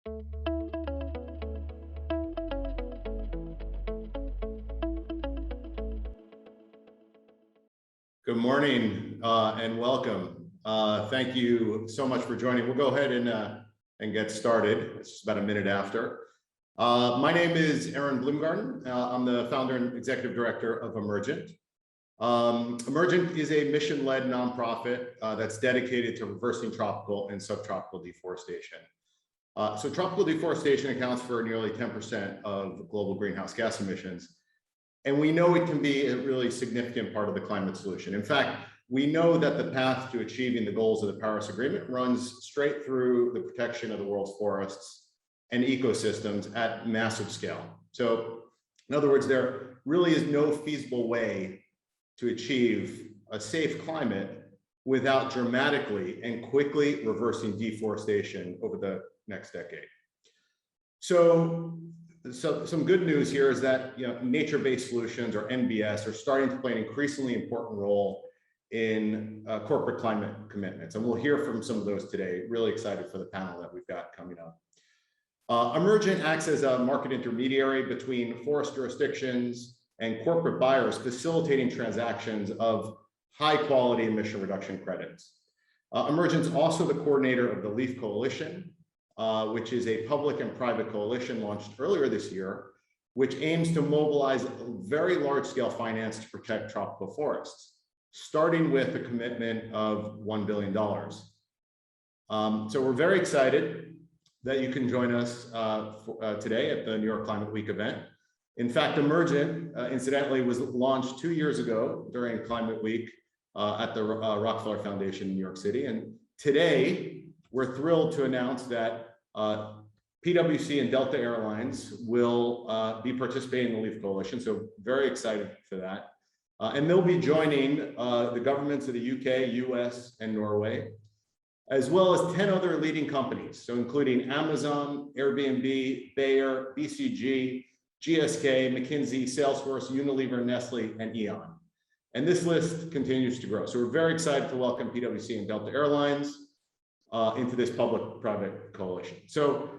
Good morning and welcome. Thank you so much for joining. We'll go ahead and get started. It's just about a minute after. My name is Aaron Bloomgarden. I'm the founder and executive director of Emergent. Emergent is a mission-led nonprofit that's dedicated to reversing tropical and subtropical deforestation. So tropical deforestation accounts for nearly 10% of global greenhouse gas emissions. And we know it can be a really significant part of the climate solution. In fact, we know that the path to achieving the goals of the Paris Agreement runs straight through the protection of the world's forests and ecosystems at massive scale. So in other words, there really is no feasible way to achieve a safe climate without dramatically and quickly reversing deforestation over the next decade. So some good news here is that nature-based solutions, or NBS, are starting to play an increasingly important role in corporate climate commitments, and we'll hear from some of those today. Really excited for the panel that we've got coming up. Emergent acts as a market intermediary between forest jurisdictions and corporate buyers, facilitating transactions of high-quality emission reduction credits. Emergent's also the coordinator of the LEAF Coalition, which is a public and private coalition launched earlier this year, which aims to mobilize very large-scale finance to protect tropical forests, starting with a commitment of $1 billion. So we're very excited that you can join us today at the New York Climate Week event. In fact, Emergent, incidentally, was launched 2 years ago during Climate Week at the Rockefeller Foundation in New York City. And today, we're thrilled to announce that PwC and Delta Airlines will be participating in the LEAF Coalition, so very excited for that. And they'll be joining the governments of the UK, US, and Norway, as well as 10 other leading companies, so including Amazon, Airbnb, Bayer, BCG, GSK, McKinsey, Salesforce, Unilever, Nestle, and Eon. And this list continues to grow. So we're very excited to welcome PwC and Delta Airlines into this public-private coalition. So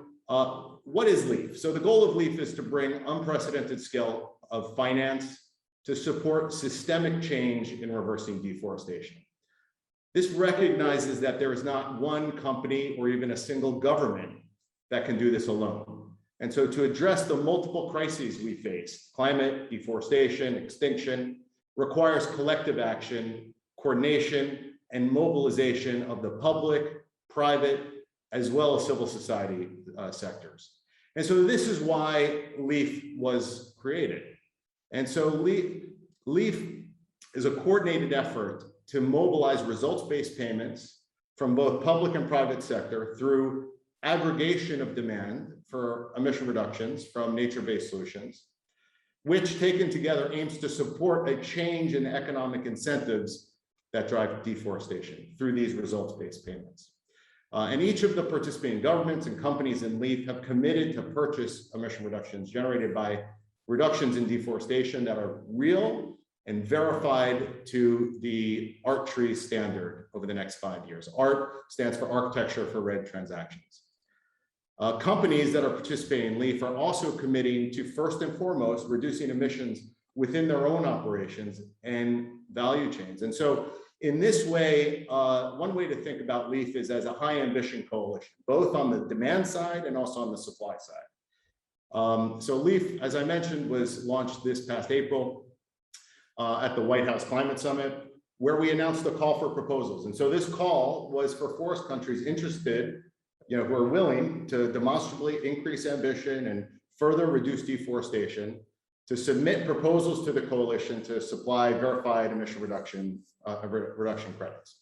what is LEAF? So the goal of LEAF is to bring unprecedented scale of finance to support systemic change in reversing deforestation. This recognizes that there is not one company or even a single government that can do this alone. And so to address the multiple crises we face, climate, deforestation, extinction, requires collective action, coordination, and mobilization of the public, private, as well as civil society sectors. And so this is why LEAF was created. And so LEAF is a coordinated effort to mobilize results-based payments from both public and private sector through aggregation of demand for emission reductions from nature-based solutions, which taken together aims to support a change in economic incentives that drive deforestation through these results-based payments. And each of the participating governments and companies in LEAF have committed to purchase emission reductions generated by reductions in deforestation that are real and verified to the ART tree standard over the next 5 years. ART stands for Architecture for Red Transactions. Companies that are participating in LEAF are also committing to, first and foremost, reducing emissions within their own operations and value chains. And so in this way, one way to think about LEAF is as a high ambition coalition, both on the demand side and also on the supply side. So LEAF, as I mentioned, was launched this past April at the White House Climate Summit, where we announced a call for proposals. And so this call was for forest countries interested, who are willing to demonstrably increase ambition and further reduce deforestation, to submit proposals to the coalition to supply verified emission reduction credits.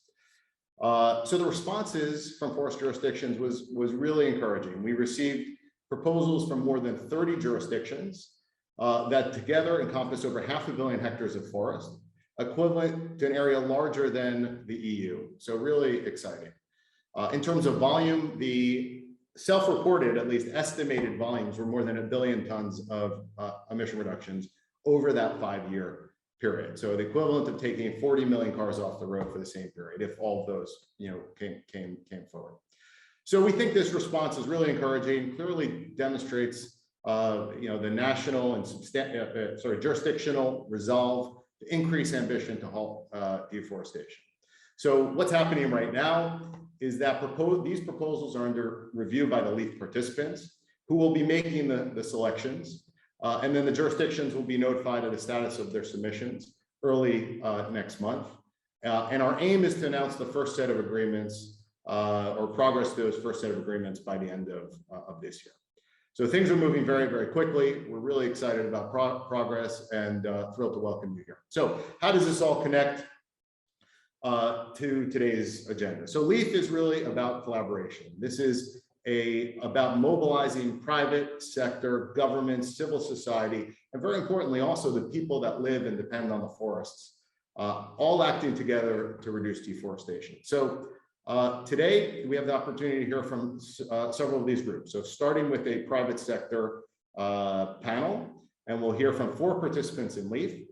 So the responses from forest jurisdictions was really encouraging. We received proposals from more than 30 jurisdictions that together encompass over 500 million hectares of forest, equivalent to an area larger than the EU. So really exciting. In terms of volume, the self-reported, at least estimated volumes were more than 1 billion tons of emission reductions over that 5-year period. So the equivalent of taking 40 million cars off the road for the same period, if all of those came forward. So we think this response is really encouraging, clearly demonstrates the national and jurisdictional resolve to increase ambition to halt deforestation. So what's happening right now is that these proposals are under review by the LEAF participants, who will be making the selections, and then the jurisdictions will be notified of the status of their submissions early next month. And our aim is to announce the first set of agreements or progress to those first set of agreements by the end of this year. So things are moving very, very quickly. We're really excited about progress and thrilled to welcome you here. So how does this all connect to today's agenda? So LEAF is really about collaboration. This is about mobilizing private sector, government, civil society, and very importantly, also the people that live and depend on the forests, all acting together to reduce deforestation. So today, we have the opportunity to hear from several of these groups. So starting with a private sector panel, and we'll hear from 4 participants in LEAF,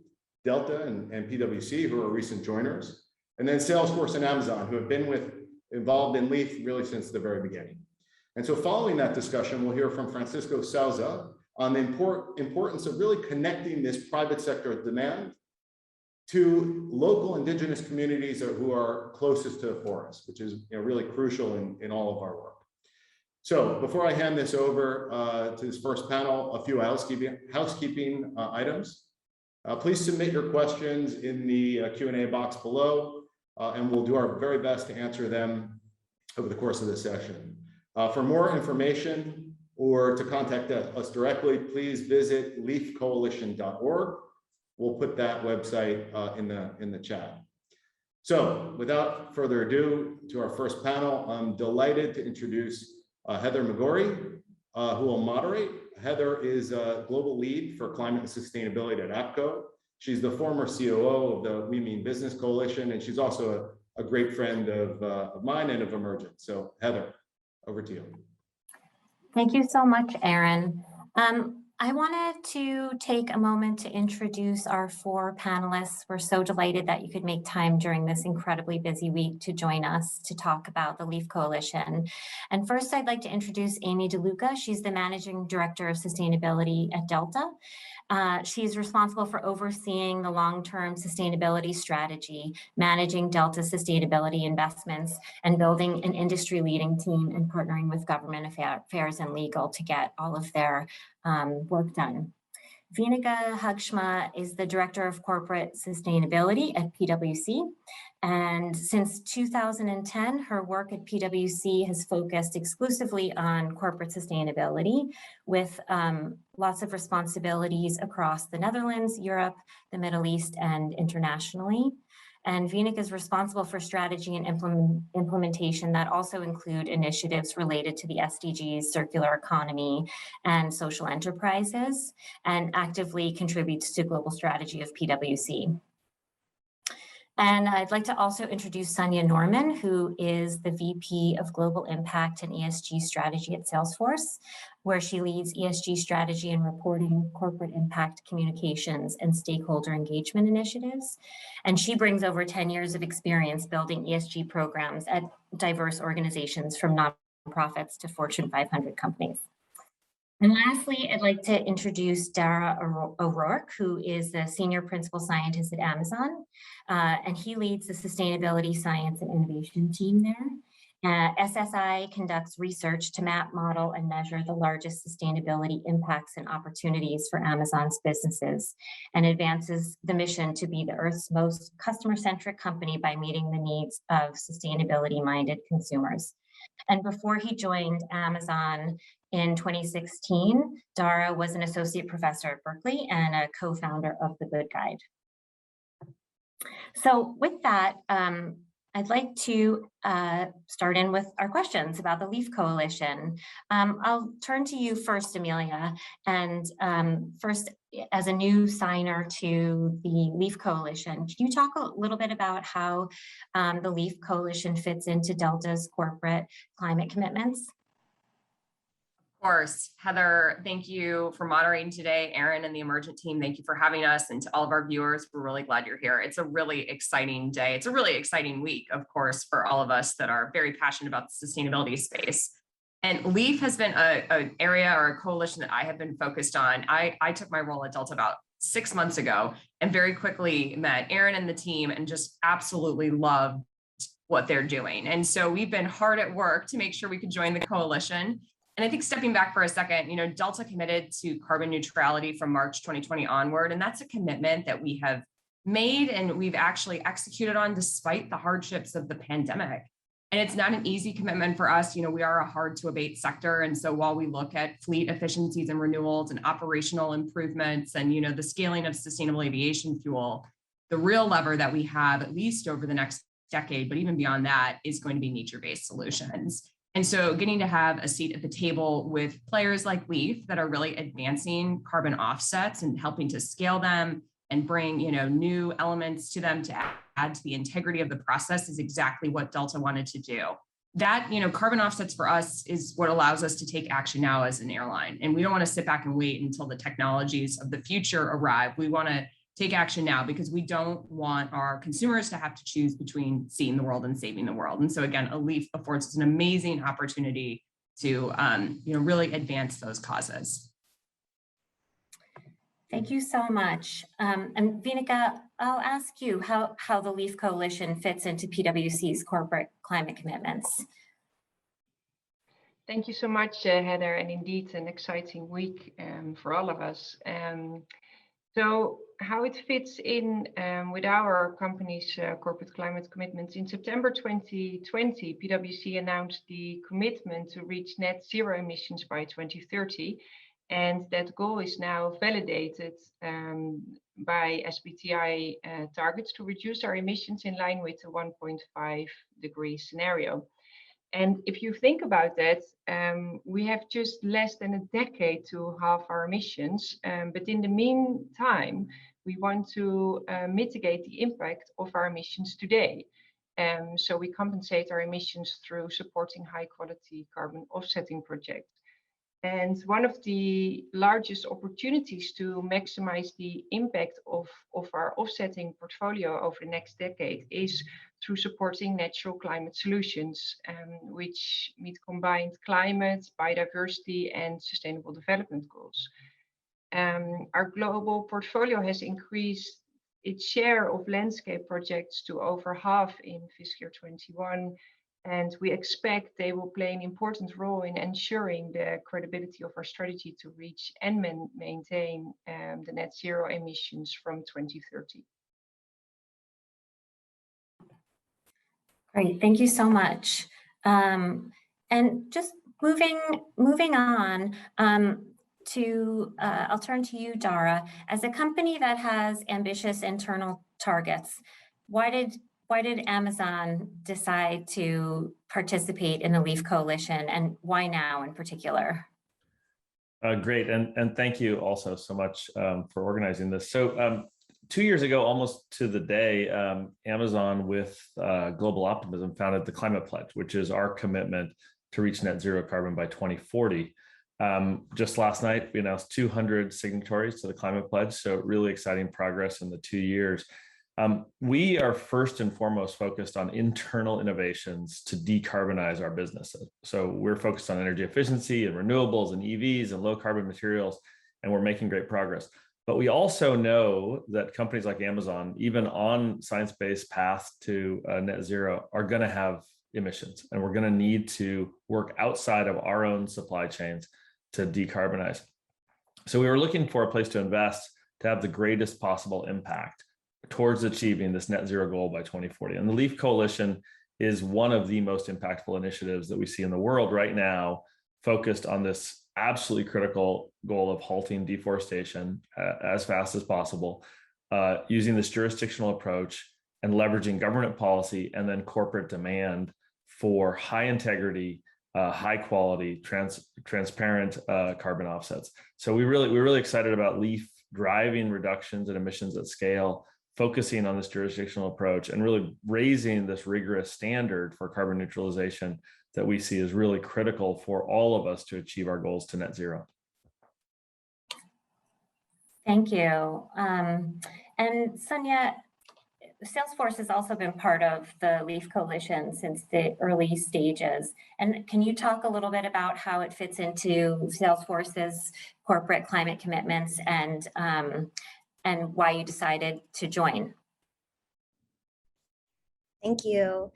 Delta and PwC, who are recent joiners, and then Salesforce and Amazon, who have been involved in LEAF really since the very beginning. And so following that discussion, we'll hear from Francisco Souza on the importance of really connecting this private sector demand to local indigenous communities who are closest to the forest, which is really crucial in all of our work. So before I hand this over to this first panel, a few housekeeping items. Please submit your questions in the Q&A box below, and we'll do our very best to answer them over the course of this session. For more information or to contact us directly, please visit leafcoalition.org. We'll put that website in the chat. So without further ado, to our first panel, I'm delighted to introduce Heather Mcgorry, who will moderate. Heather is a global lead for climate and sustainability at APCO. She's the former COO of the We Mean Business Coalition, and she's also a great friend of mine and of Emergent. So Heather, over to you. Thank you so much, Aaron. I wanted to take a moment to introduce our 4 panelists. We're so delighted that you could make time during this incredibly busy week to join us to talk about the LEAF Coalition. And first, I'd like to introduce Amy Deluca. She's the Managing Director of Sustainability at Delta. She's responsible for overseeing the long-term sustainability strategy, managing Delta sustainability investments, and building an industry-leading team and partnering with government affairs and legal to get all of their work done. Viniga Hakshma is the Director of Corporate Sustainability at PwC. And since 2010, her work at PwC has focused exclusively on corporate sustainability with lots of responsibilities across the Netherlands, Europe, the Middle East, and internationally. And Viniga is responsible for strategy and implementation that also include initiatives related to the SDGs, circular economy, and social enterprises, and actively contributes to global strategy of PwC. And I'd like to also introduce Sunya Norman, who is the VP of Global Impact and ESG Strategy at Salesforce, where she leads ESG strategy and reporting, corporate impact communications, and stakeholder engagement initiatives. And she brings over 10 years of experience building ESG programs at diverse organizations from nonprofits to Fortune 500 companies. And lastly, I'd like to introduce Dara O'Rourke, who is the Senior Principal Scientist at Amazon, and he leads the Sustainability Science and Innovation team there. SSI conducts research to map, model, and measure the largest sustainability impacts and opportunities for Amazon's businesses, and advances the mission to be the Earth's most customer-centric company by meeting the needs of sustainability-minded consumers. And before he joined Amazon in 2016, Dara was an associate professor at Berkeley and a co-founder of The Good Guide. So with that, I'd like to start in with our questions about the LEAF Coalition. I'll turn to you first, Amelia, and first, as a new signer to the LEAF Coalition, can you talk a little bit about how the LEAF Coalition fits into Delta's corporate climate commitments? Of course, Heather, thank you for moderating today. Aaron and the Emergent team, thank you for having us. And to all of our viewers, we're really glad you're here. It's a really exciting day. It's a really exciting week, of course, for all of us that are very passionate about the sustainability space. And LEAF has been an area or a coalition that I have been focused on. I took my role at Delta about 6 months ago and very quickly met Aaron and the team and just absolutely loved what they're doing. And so we've been hard at work to make sure we could join the coalition. And I think stepping back for a second, Delta committed to carbon neutrality from March 2020 onward, and that's a commitment that we have made and we've actually executed on despite the hardships of the pandemic. And it's not an easy commitment for us. We are a hard to abate sector. And so while we look at fleet efficiencies and renewals and operational improvements and, the scaling of sustainable aviation fuel, the real lever that we have, at least over the next decade, but even beyond that, is going to be nature-based solutions. And so getting to have a seat at the table with players like LEAF that are really advancing carbon offsets and helping to scale them and bring, new elements to them to add to the integrity of the process is exactly what Delta wanted to do. That, carbon offsets for us is what allows us to take action now as an airline. And we don't want to sit back and wait until the technologies of the future arrive. We want to take action now because we don't want our consumers to have to choose between seeing the world and saving the world. And so again, a LEAF affords us an amazing opportunity to really advance those causes. Thank you so much. And Viniga, I'll ask you how the LEAF Coalition fits into PwC's corporate climate commitments. Thank you so much, Heather, and indeed an exciting week for all of us. So how it fits in with our company's corporate climate commitments. In September 2020, PwC announced the commitment to reach net zero emissions by 2030. And that goal is now validated by SBTi targets to reduce our emissions in line with the 1.5 degree scenario. And if you think about that, we have just less than a decade to halve our emissions. But in the meantime, we want to mitigate the impact of our emissions today. So we compensate our emissions through supporting high quality carbon offsetting projects. And one of the largest opportunities to maximize the impact of our offsetting portfolio over the next decade is through supporting natural climate solutions, which meet combined climate, biodiversity, and sustainable development goals. Our global portfolio has increased its share of landscape projects to over half in fiscal year 21. And we expect they will play an important role in ensuring the credibility of our strategy to reach and maintain the net zero emissions from 2030. Great, thank you so much. And just moving on I'll turn to you, Dara. As a company that has ambitious internal targets, why did Amazon decide to participate in the LEAF Coalition, and why now in particular? Great, and thank you also so much for organizing this. So 2 years ago, almost to the day, Amazon with Global Optimism founded the Climate Pledge, which is our commitment to reach net zero carbon by 2040. Just last night, we announced 200 signatories to the Climate Pledge, so really exciting progress in the 2 years. We are first and foremost focused on internal innovations to decarbonize our business. So we're focused on energy efficiency and renewables and EVs and low carbon materials, and we're making great progress. But we also know that companies like Amazon, even on science-based paths to net zero, are going to have emissions, and we're going to need to work outside of our own supply chains to decarbonize. So we were looking for a place to invest to have the greatest possible impact towards achieving this net zero goal by 2040. And the LEAF Coalition is one of the most impactful initiatives that we see in the world right now, focused on this absolutely critical goal of halting deforestation as fast as possible, using this jurisdictional approach and leveraging government policy and then corporate demand for high integrity, high quality, transparent carbon offsets. So we're really excited about LEAF driving reductions in emissions at scale, focusing on this jurisdictional approach and really raising this rigorous standard for carbon neutralization that we see is really critical for all of us to achieve our goals to net zero. Thank you. And Sunya, Salesforce has also been part of the LEAF Coalition since the early stages. And can you talk a little bit about how it fits into Salesforce's corporate climate commitments and why you decided to join? Thank you.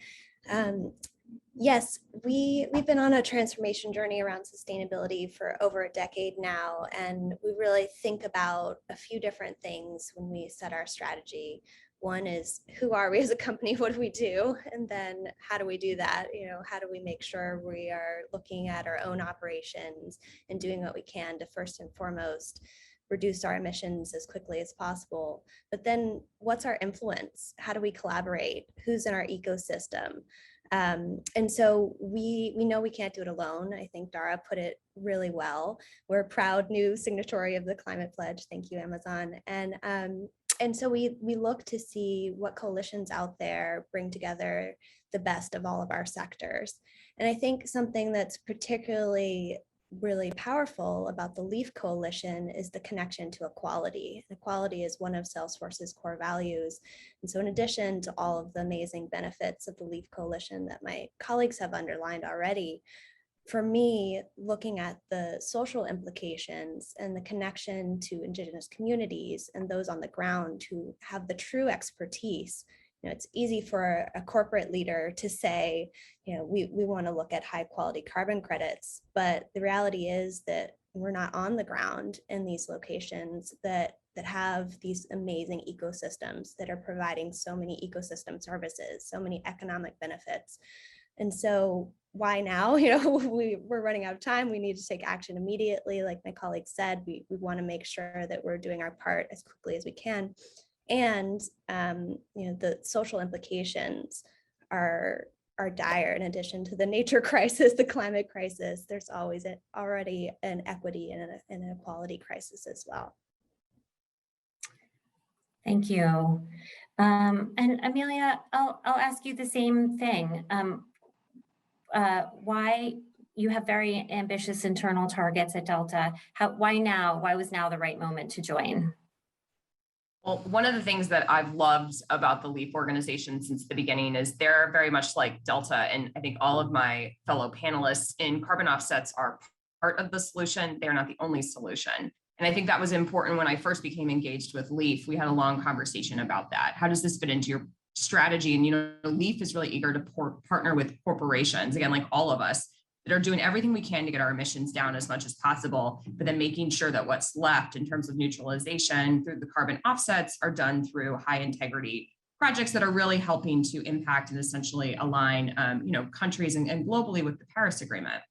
Yes, we've been on a transformation journey around sustainability for over a decade now, and we really think about a few different things when we set our strategy. One is, who are we as a company? What do we do? And then how do we do that? You know, how do we make sure we are looking at our own operations and doing what we can to first and foremost reduce our emissions as quickly as possible? But then what's our influence? How do we collaborate? Who's in our ecosystem? And so we know we can't do it alone. I think Dara put it really well. We're a proud new signatory of the Climate Pledge. Thank you, Amazon. And so we look to see what coalitions out there bring together the best of all of our sectors. And I think something that's particularly really powerful about the LEAF Coalition is the connection to equality. Equality is one of Salesforce's core values. And so in addition to all of the amazing benefits of the LEAF Coalition that my colleagues have underlined already, for me, looking at the social implications and the connection to Indigenous communities and those on the ground who have the true expertise, you know, it's easy for a corporate leader to say, you know, we want to look at high quality carbon credits, but the reality is that we're not on the ground in these locations that have these amazing ecosystems that are providing so many ecosystem services, so many economic benefits. And so why now? You know, we're running out of time. We need to take action immediately. Like my colleague said, we want to make sure that we're doing our part as quickly as we can. And you know, the social implications are dire. In addition to the nature crisis, the climate crisis, there's always already an equity and an equality crisis as well. Thank you. And Amelia, I'll ask you the same thing. Why you have very ambitious internal targets at Delta? Why now? Why was now the right moment to join? Well, one of the things that I've loved about the LEAF organization since the beginning is they're very much like Delta. And I think all of my fellow panelists in carbon offsets are part of the solution. They're not the only solution. And I think that was important when I first became engaged with LEAF. We had a long conversation about that. How does this fit into your strategy? And, you know, LEAF is really eager to partner with corporations, again, like all of us, that are doing everything we can to get our emissions down as much as possible, but then making sure that what's left in terms of neutralization through the carbon offsets are done through high integrity projects that are really helping to impact and essentially align, you know, countries and globally with the Paris Agreement.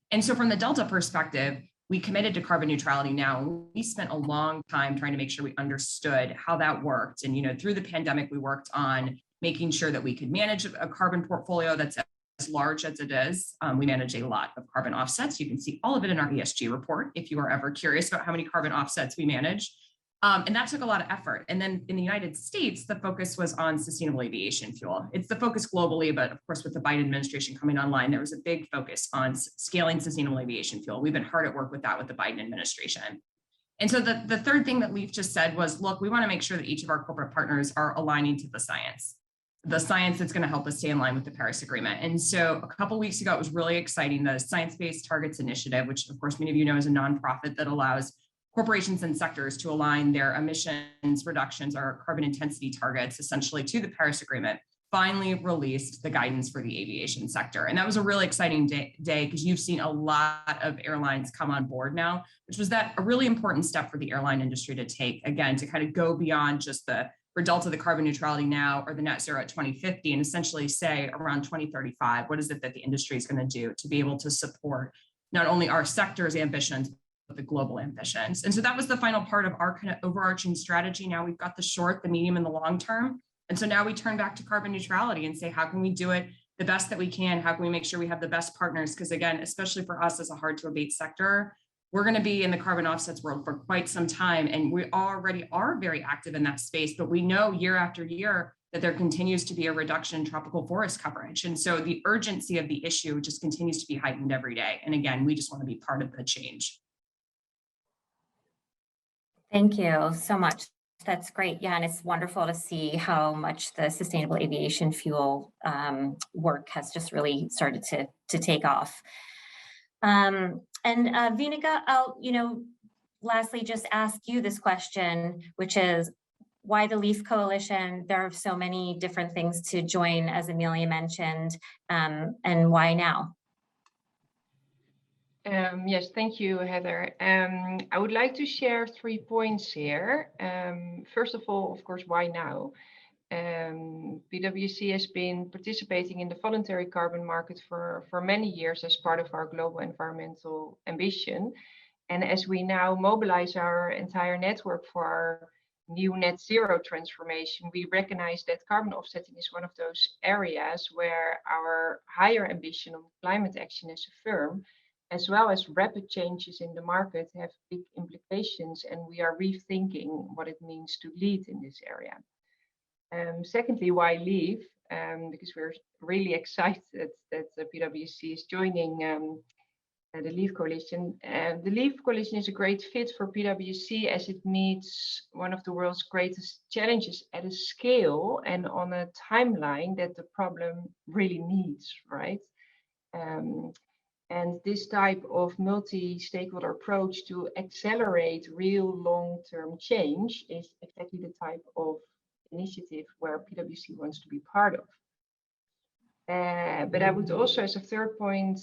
And so from the Delta perspective, we committed to carbon neutrality now. We spent a long time trying to make sure we understood how that worked. And, you know, through the pandemic, we worked on making sure that we could manage a carbon portfolio that's as large as it is. We manage a lot of carbon offsets. You can see all of it in our ESG report if you are ever curious about how many carbon offsets we manage. And that took a lot of effort. And then in the United States, the focus was on sustainable aviation fuel. It's the focus globally, but of course, with the Biden administration coming online, there was a big focus on scaling sustainable aviation fuel. We've been hard at work with that with the Biden administration. And so the third thing that Leaf just said was, look, we want to make sure that each of our corporate partners are aligning to the science that's going to help us stay in line with the Paris Agreement. And so a couple of weeks ago, it was really exciting. The Science-Based Targets Initiative, which of course, many of you know is a nonprofit that allows corporations and sectors to align their emissions reductions or carbon intensity targets essentially to the Paris Agreement, finally released the guidance for the aviation sector. And that was a really exciting day because you've seen a lot of airlines come on board now, which was a really important step for the airline industry to take, again, to kind of go beyond just for Delta, the carbon neutrality now or the net zero at 2050 and essentially say around 2035, what is it that the industry is going to do to be able to support not only our sector's ambitions, the global ambitions. And so that was the final part of our kind of overarching strategy. Now we've got the short, the medium, and the long term. And so now we turn back to carbon neutrality and say, how can we do it the best that we can? How can we make sure we have the best partners? Because again, especially for us as a hard to abate sector, we're going to be in the carbon offsets world for quite some time. And we already are very active in that space, but we know year after year, that there continues to be a reduction in tropical forest coverage. And so the urgency of the issue just continues to be heightened every day. And again, we just want to be part of the change. Thank you so much. That's great. Yeah, and it's wonderful to see how much the sustainable aviation fuel work has just really started to take off. And Viniga, I'll, lastly just ask you this question, which is why the LEAF Coalition? There are so many different things to join, as Amelia mentioned, and why now? Yes, thank you, Heather. I would like to share 3 points here. First of all, of course, why now? PwC has been participating in the voluntary carbon market for many years as part of our global environmental ambition. And as we now mobilize our entire network for our new net zero transformation, we recognize that carbon offsetting is one of those areas where our higher ambition on climate action as a firm, as well as rapid changes in the market, have big implications, and we are rethinking what it means to lead in this area. Secondly, why LEAF? Because we're really excited that the PwC is joining the LEAF Coalition. The LEAF Coalition is a great fit for PwC as it meets one of the world's greatest challenges at a scale and on a timeline that the problem really needs, right? And this type of multi-stakeholder approach to accelerate real long-term change is exactly the type of initiative where PwC wants to be part of. But I would also, as a third point,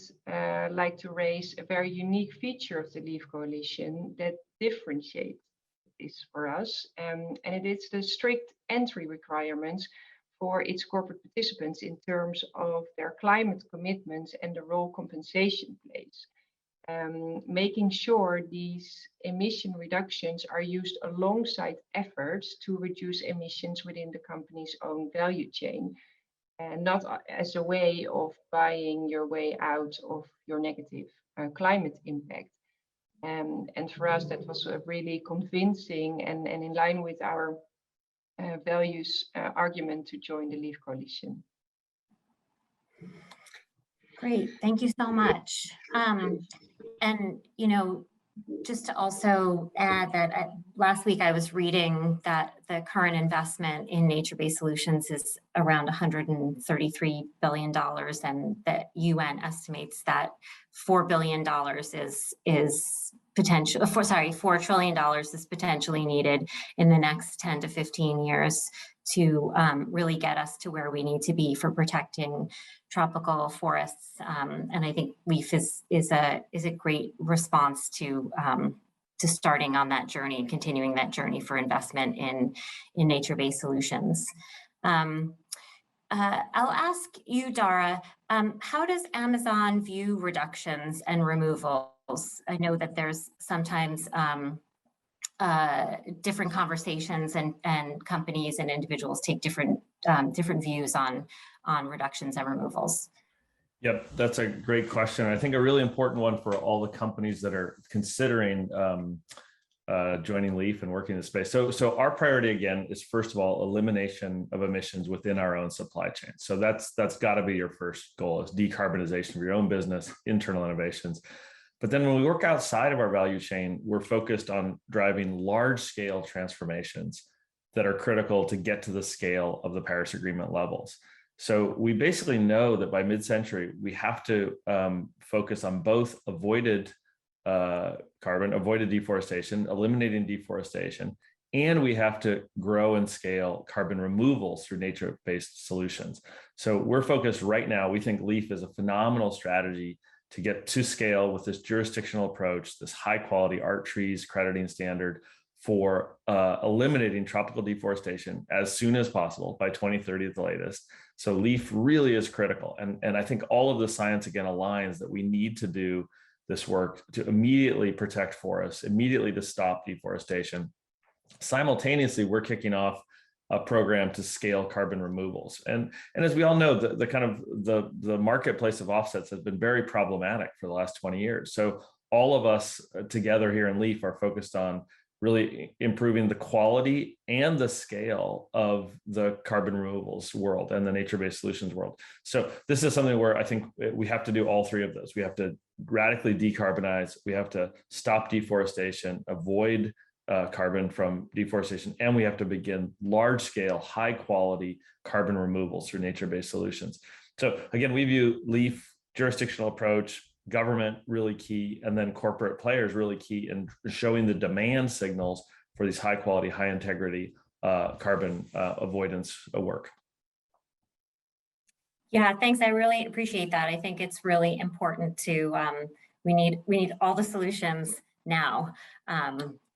like to raise a very unique feature of the LEAF Coalition that differentiates this for us, and it is the strict entry requirements for its corporate participants in terms of their climate commitments and the role compensation plays. Making sure these emission reductions are used alongside efforts to reduce emissions within the company's own value chain, and not as a way of buying your way out of your negative climate impact. And for us, that was a really convincing and in line with our values argument to join the LEAF Coalition. Great, thank you so much. And just to also add that last week I was reading that the current investment in nature-based solutions is around $133 billion, and the UN estimates that $4 billion is potential, $4 trillion is potentially needed in the next 10 to 15 years to really get us to where we need to be for protecting tropical forests. And I think LEAF is a great response to starting on that journey and continuing that journey for investment in nature-based solutions. I'll ask you, Dara, how does Amazon view reductions and removals? I know that there's sometimes different conversations and companies and individuals take different views on reductions and removals. Yep, that's a great question. I think a really important one for all the companies that are considering joining LEAF and working in the space. So our priority, again, is first of all, elimination of emissions within our own supply chain. So that's got to be your first goal, is decarbonization of your own business, internal innovations. But then when we work outside of our value chain, we're focused on driving large-scale transformations that are critical to get to the scale of the Paris Agreement levels. So we basically know that by mid-century, we have to focus on both avoided carbon, avoided deforestation, eliminating deforestation, and we have to grow and scale carbon removals through nature-based solutions. So we're focused right now, we think LEAF is a phenomenal strategy to get to scale with this jurisdictional approach, this high quality art trees crediting standard for eliminating tropical deforestation as soon as possible by 2030 at the latest. So LEAF really is critical. And I think all of the science again aligns that we need to do this work to immediately protect forests, immediately to stop deforestation. Simultaneously, we're kicking off a program to scale carbon removals. And as we all know, the marketplace of offsets has been very problematic for the last 20 years. So all of us together here in LEAF are focused on really improving the quality and the scale of the carbon removals world and the nature-based solutions world. So this is something where I think we have to do all three of those. We have to radically decarbonize, we have to stop deforestation, avoid carbon from deforestation, and we have to begin large-scale, high-quality carbon removals through nature-based solutions. So again, we view LEAF, jurisdictional approach, government really key, and then corporate players really key in showing the demand signals for these high quality, high integrity carbon avoidance work. Yeah, thanks. I really appreciate that. I think it's really important to we need all the solutions now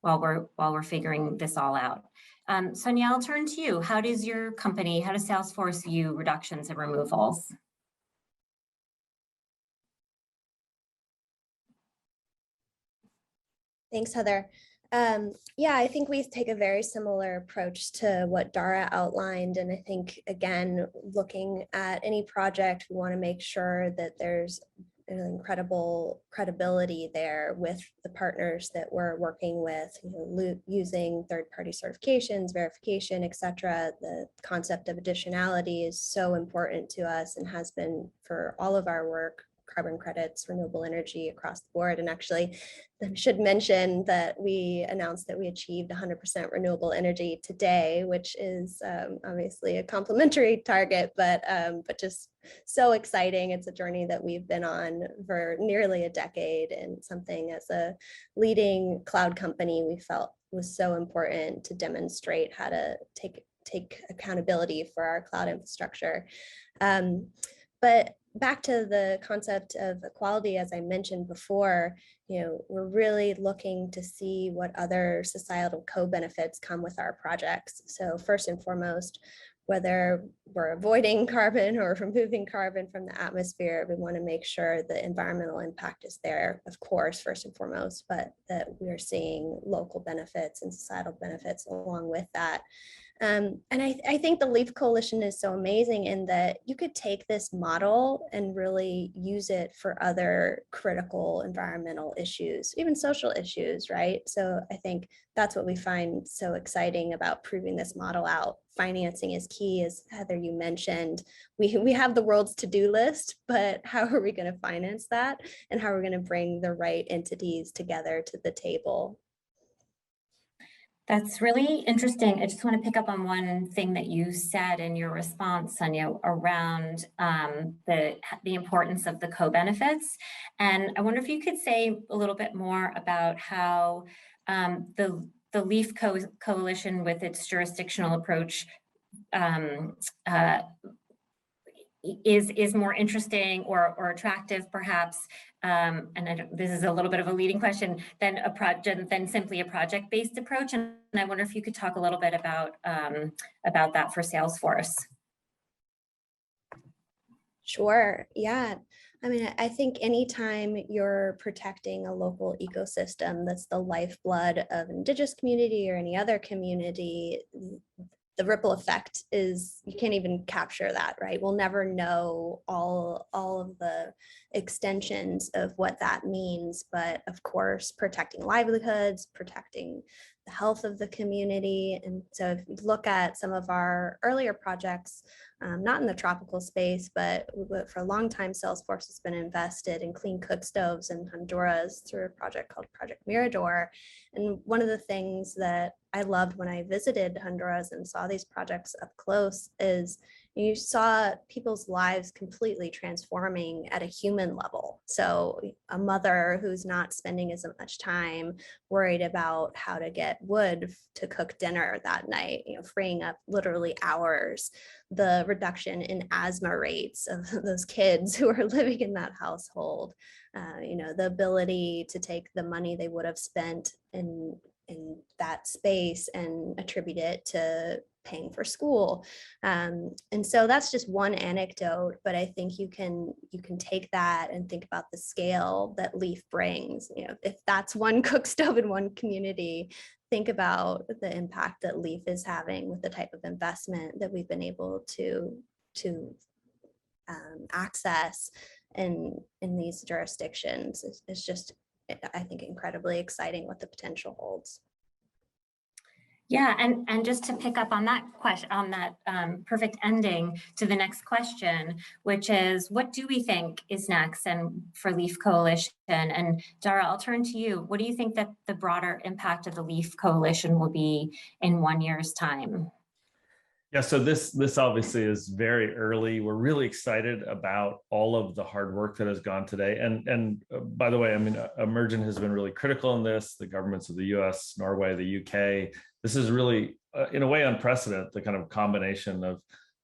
while we're figuring this all out. Sunya, I'll turn to you. How does Salesforce view reductions and removals? Thanks, Heather. Yeah, I think we take a very similar approach to what Dara outlined. And I think, again, looking at any project, we want to make sure that there's an incredible credibility there with the partners that we're working with, using third-party certifications, verification, et cetera. The concept of additionality is so important to us and has been for all of our work, carbon credits, renewable energy across the board. And actually, I should mention that we announced that we achieved 100% renewable energy today, which is obviously a complimentary target, but just so exciting. It's a journey that we've been on for nearly a decade, and something as a leading cloud company we felt was so important to demonstrate how to take accountability for our cloud infrastructure. But back to the concept of equality, as I mentioned before, we're really looking to see what other societal co-benefits come with our projects. So first and foremost, whether we're avoiding carbon or removing carbon from the atmosphere, we want to make sure the environmental impact is there, of course, first and foremost, but that we're seeing local benefits and societal benefits along with that. And I think the LEAF Coalition is so amazing in that you could take this model and really use it for other critical environmental issues, even social issues, right? So I think that's what we find so exciting about proving this model out. Financing is key, as Heather, you mentioned. We have the world's to-do list, but how are we going to finance that? And how are we going to bring the right entities together to the table? That's really interesting. I just want to pick up on one thing that you said in your response, Sunya, around the importance of the co-benefits. And I wonder if you could say a little bit more about how the LEAF Coalition, with its jurisdictional approach, is more interesting or attractive, perhaps, and this is a little bit of a leading question, than simply a project-based approach. And I wonder if you could talk a little bit about that for Salesforce. Sure. Yeah. I mean, I think anytime you're protecting a local ecosystem that's the lifeblood of an Indigenous community or any other community, the ripple effect is, you can't even capture that, right? We'll never know all of the extensions of what that means, but of course, protecting livelihoods, protecting the health of the community. And so if you look at some of our earlier projects, not in the tropical space, but for a long time, Salesforce has been invested in clean cook stoves in Honduras through a project called Project Mirador. And one of the things that I loved when I visited Honduras and saw these projects up close is you saw people's lives completely transforming at a human level. So a mother who's not spending as much time worried about how to get wood to cook dinner that night, freeing up literally hours. The reduction in asthma rates of those kids who are living in that household, the ability to take the money they would have spent in that space and attribute it to paying for school. And so that's just one anecdote, but I think you can take that and think about the scale that LEAF brings. If that's one cook stove in one community, think about the impact that LEAF is having with the type of investment that we've been able to access in these jurisdictions. It's just, I think, incredibly exciting what the potential holds. Yeah, and just to pick up on that question, on that perfect ending to the next question, which is, what do we think is next and for Leaf Coalition? And Dara, I'll turn to you. What do you think that the broader impact of the Leaf Coalition will be in 1 year's time? Yeah, so this obviously is very early. We're really excited about all of the hard work that has gone today. And by the way, I mean, Emergent has been really critical in this. The governments of the US, Norway, the UK. This is really, in a way, unprecedented, the kind of combination of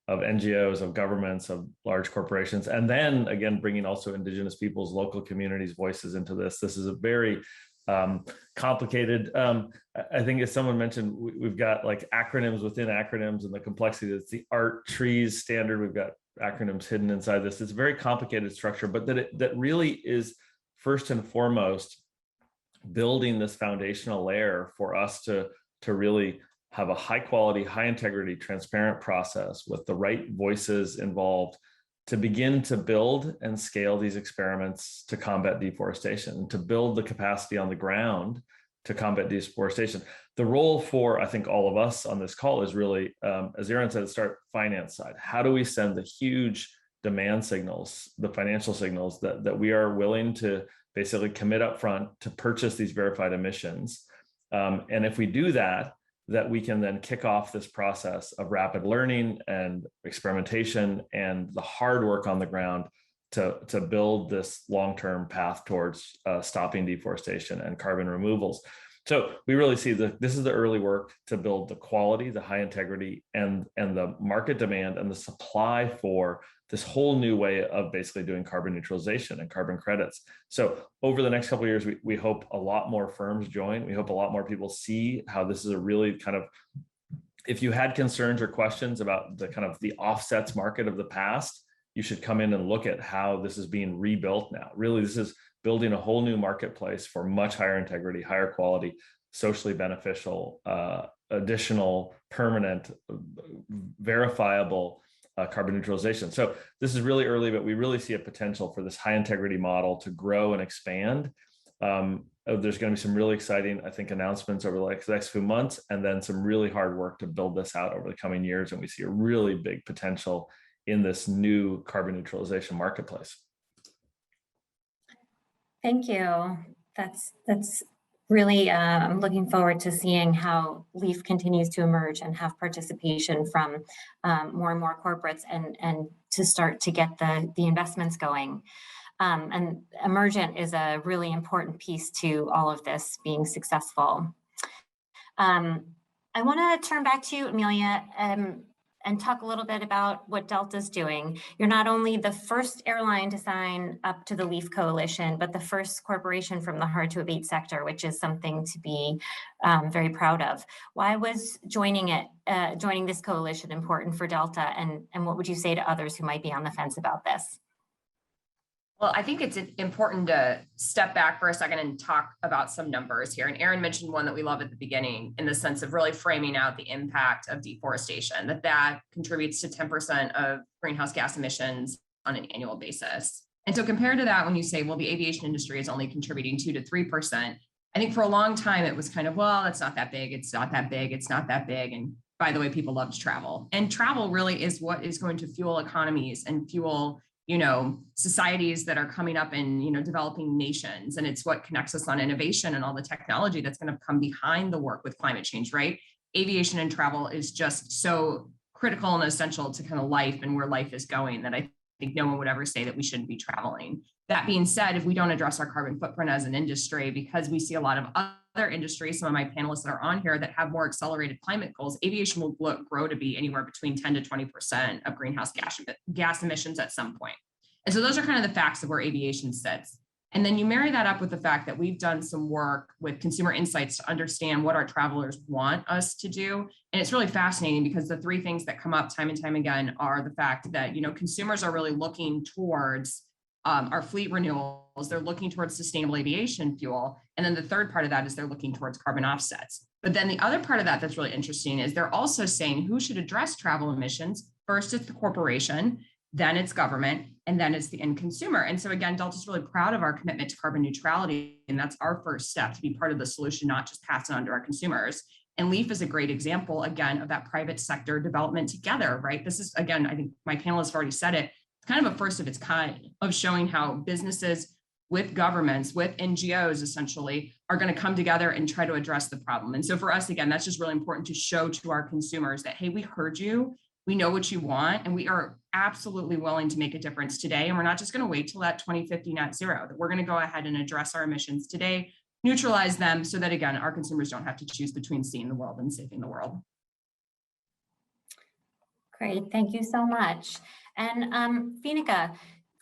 NGOs, of governments, of large corporations, and then again, bringing also Indigenous peoples, local communities' voices into this. This is a very complicated. I think as someone mentioned, we've got like acronyms within acronyms and the complexity. It's the ART trees standard. We've got acronyms hidden inside this. It's a very complicated structure, but that really is first and foremost building this foundational layer for us to really have a high quality, high integrity, transparent process with the right voices involved to begin to build and scale these experiments to combat deforestation, to build the capacity on the ground to combat deforestation. The role for, I think, all of us on this call is really, as Aaron said, start finance side. How do we send the huge demand signals, the financial signals that we are willing to basically commit up front to purchase these verified emissions? And if we do that, that we can then kick off this process of rapid learning and experimentation and the hard work on the ground to build this long-term path towards stopping deforestation and carbon removals. So we really see that this is the early work to build the quality, the high integrity, and the market demand and the supply for this whole new way of basically doing carbon neutralization and carbon credits. So over the next couple of years, we hope a lot more firms join. We hope a lot more people see how this is a really kind of, if you had concerns or questions about the kind of the offsets market of the past, you should come in and look at how this is being rebuilt now. Really, this is building a whole new marketplace for much higher integrity, higher quality, socially beneficial, additional, permanent, verifiable carbon neutralization. So this is really early, but we really see a potential for this high integrity model to grow and expand. There's going to be some really exciting, I think, announcements over the next few months, and then some really hard work to build this out over the coming years. And we see a really big potential in this new carbon neutralization marketplace. Thank you. That's really, I'm looking forward to seeing how LEAF continues to emerge and have participation from more and more corporates and to start to get the investments going. And Emergent is a really important piece to all of this being successful. I want to turn back to you, Amelia, and talk a little bit about what Delta's doing. You're not only the first airline to sign up to the LEAF Coalition, but the first corporation from the hard to abate sector, which is something to be very proud of. Why was joining this coalition important for Delta, and what would you say to others who might be on the fence about this? Well, I think it's important to step back for a second and talk about some numbers here. And Aaron mentioned one that we love at the beginning in the sense of really framing out the impact of deforestation, that contributes to 10% of greenhouse gas emissions on an annual basis. And so compared to that, when you say, well, the aviation industry is only contributing 2 to 3%, I think for a long time it was kind of, well, it's not that big, it's not that big, it's not that big. And by the way, people love to travel. And travel really is what is going to fuel economies and fuel societies that are coming up in, developing nations. And it's what connects us on innovation and all the technology that's going to come behind the work with climate change, right? Aviation and travel is just so critical and essential to kind of life and where life is going that I think no one would ever say that we shouldn't be traveling. That being said, if we don't address our carbon footprint as an industry, because we see a lot of other industries, some of my panelists that are on here that have more accelerated climate goals, aviation will grow to be anywhere between 10 to 20% of greenhouse gas emissions at some point. And so those are kind of the facts of where aviation sits. And then you marry that up with the fact that we've done some work with consumer insights to understand what our travelers want us to do. And it's really fascinating because the three things that come up time and time again are the fact that, consumers are really looking towards our fleet renewals, they're looking towards sustainable aviation fuel. And then the third part of that is they're looking towards carbon offsets. But then the other part of that that's really interesting is they're also saying who should address travel emissions. First, it's the corporation, then it's government, and then it's the end consumer. And so again, Delta's really proud of our commitment to carbon neutrality. And that's our first step to be part of the solution, not just pass it on to our consumers. And LEAF is a great example, again, of that private sector development together, right? This is, again, I think my panelists have already said it, it's kind of a first of its kind of showing how businesses with governments, with NGOs essentially, are going to come together and try to address the problem. And so for us, again, that's just really important to show to our consumers that, hey, we heard you, we know what you want, and we are absolutely willing to make a difference today. And we're not just going to wait till that 2050 net zero, that we're going to go ahead and address our emissions today, neutralize them so that, again, our consumers don't have to choose between seeing the world and saving the world. Great, thank you so much. And Viniga,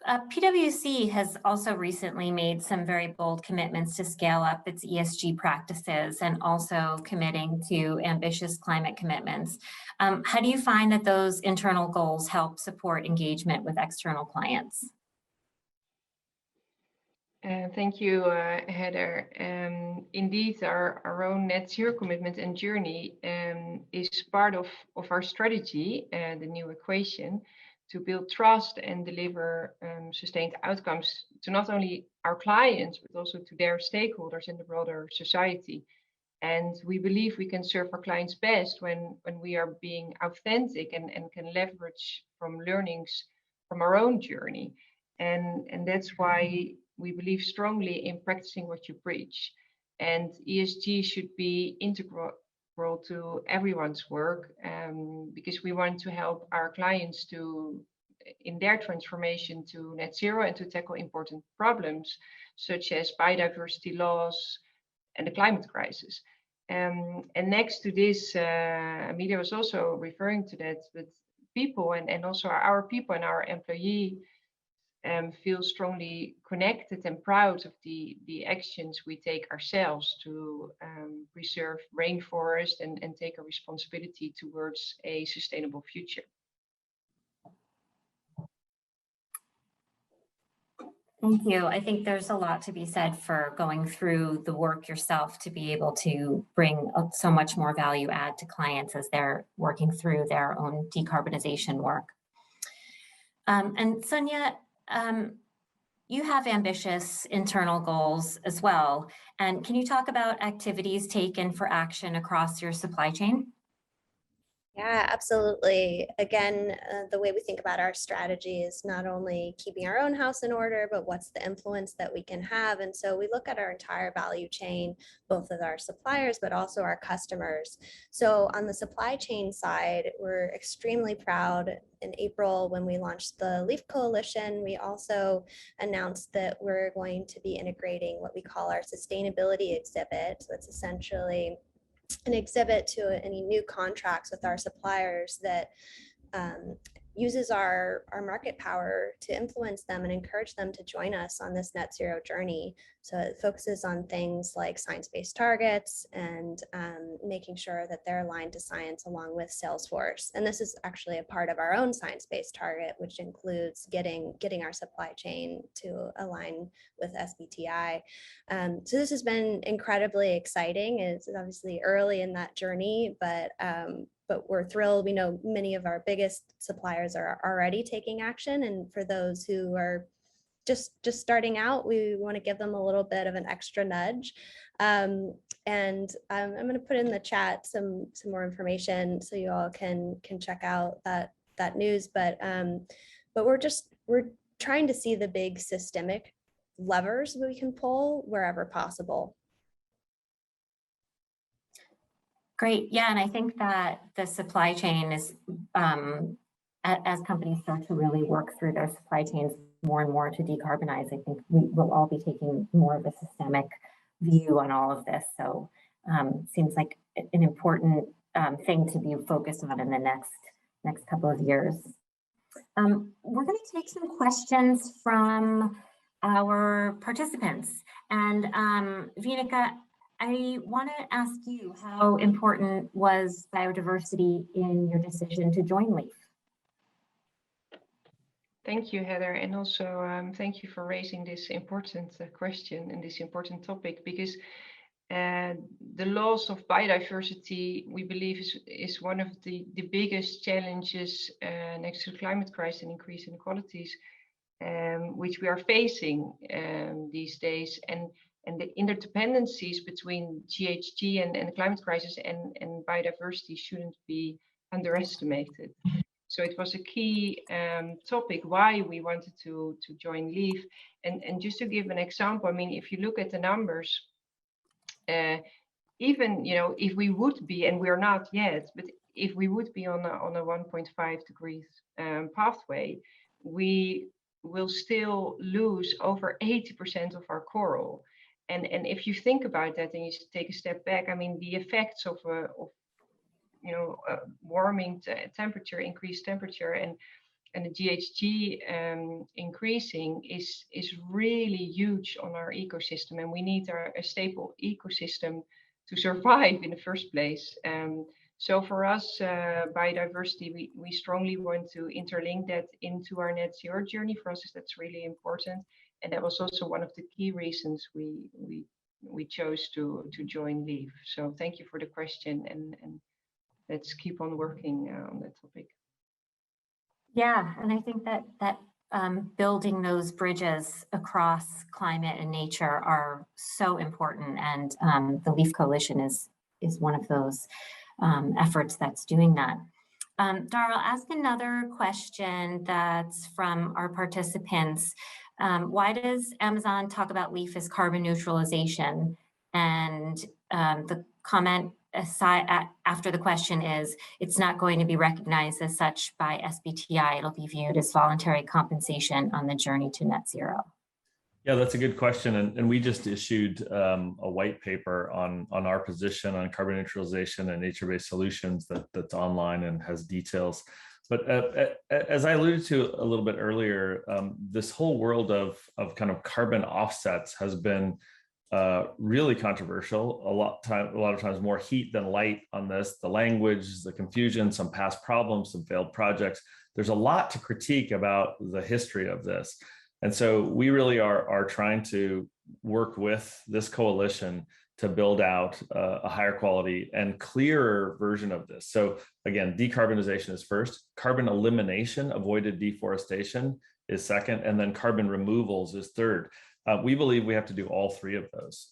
PwC has also recently made some very bold commitments to scale up its ESG practices and also committing to ambitious climate commitments. How do you find that those internal goals help support engagement with external clients? Thank you, Heather. Indeed, our own net zero commitment and journey is part of our strategy, the new equation, to build trust and deliver sustained outcomes to not only our clients, but also to their stakeholders in the broader society. And we believe we can serve our clients best when we are being authentic and can leverage from learnings from our own journey. And that's why we believe strongly in practicing what you preach. And ESG should be integral to everyone's work, because we want to help our clients in their transformation to net zero and to tackle important problems such as biodiversity loss and the climate crisis. And next to this, Amelia was also referring to that, but people and also our people and our employees feel strongly connected and proud of the actions we take ourselves to preserve rainforest and take a responsibility towards a sustainable future. Thank you. I think there's a lot to be said for going through the work yourself to be able to bring so much more value add to clients as they're working through their own decarbonization work. And Sunya, you have ambitious internal goals as well. And can you talk about activities taken for action across your supply chain? Yeah, absolutely. Again, the way we think about our strategy is not only keeping our own house in order, but what's the influence that we can have. And so we look at our entire value chain, both with our suppliers, but also our customers. So on the supply chain side, we're extremely proud. In April, when we launched the LEAF Coalition, we also announced that we're going to be integrating what we call our sustainability exhibit. So it's essentially an exhibit to any new contracts with our suppliers that uses our market power to influence them and encourage them to join us on this net zero journey. So it focuses on things like science-based targets and making sure that they're aligned to science along with Salesforce. And this is actually a part of our own science-based target, which includes getting our supply chain to align with SBTi. So this has been incredibly exciting. It's obviously early in that journey, but we're thrilled. We know many of our biggest suppliers are already taking action. And for those who are just starting out, we want to give them a little bit of an extra nudge. And I'm going to put in the chat some more information so you all can check out that news. But we're trying to see the big systemic levers we can pull wherever possible. Great. Yeah, and I think that the supply chain is, as companies start to really work through their supply chains more and more to decarbonize, I think we will all be taking more of a systemic view on all of this. So seems like an important thing to be focused on in the next couple of years. We're going to take some questions from our participants. And Viniga, I want to ask you, how important was biodiversity in your decision to join LEAF? Thank you, Heather, and also thank you for raising this important question and this important topic, because the loss of biodiversity, we believe, is one of the biggest challenges next to the climate crisis and increased inequalities, which we are facing these days. And And the interdependencies between GHG and the climate crisis and biodiversity shouldn't be underestimated. So it was a key topic why we wanted to join LEAF. And just to give an example, I mean, if you look at the numbers, even, you know, if we would be, and we're not yet, but if we would be on a 1.5 degrees pathway, we will still lose over 80% of our coral. And if you think about that and you take a step back, I mean, the effects of warming temperature, increased temperature, and the GHG increasing is really huge on our ecosystem, and we need a stable ecosystem to survive in the first place. So for us, biodiversity, we strongly want to interlink that into our net zero journey. For us, that's really important, and that was also one of the key reasons we chose to join LEAF. So thank you for the question, and let's keep on working on that topic. Yeah, and I think that building those bridges across climate and nature are so important, and the LEAF Coalition is one of those efforts that's doing that. Dara, I'll ask another question that's from our participants. Why does Amazon talk about LEAF as carbon neutralization? And the comment after the question is, it's not going to be recognized as such by SBTi. It'll be viewed as voluntary compensation on the journey to net zero. Yeah, that's a good question. And we just issued a white paper on our position on carbon neutralization and nature-based solutions that's online and has details. But as I alluded to a little bit earlier, this whole world of kind of carbon offsets has been really controversial. A lot of times more heat than light on this. The language, the confusion, some past problems, some failed projects. There's a lot to critique about the history of this. And so we really are trying to work with this coalition to build out a higher quality and clearer version of this. So again, decarbonization is first, carbon elimination, avoided deforestation is second, and then carbon removals is third. We believe we have to do all three of those,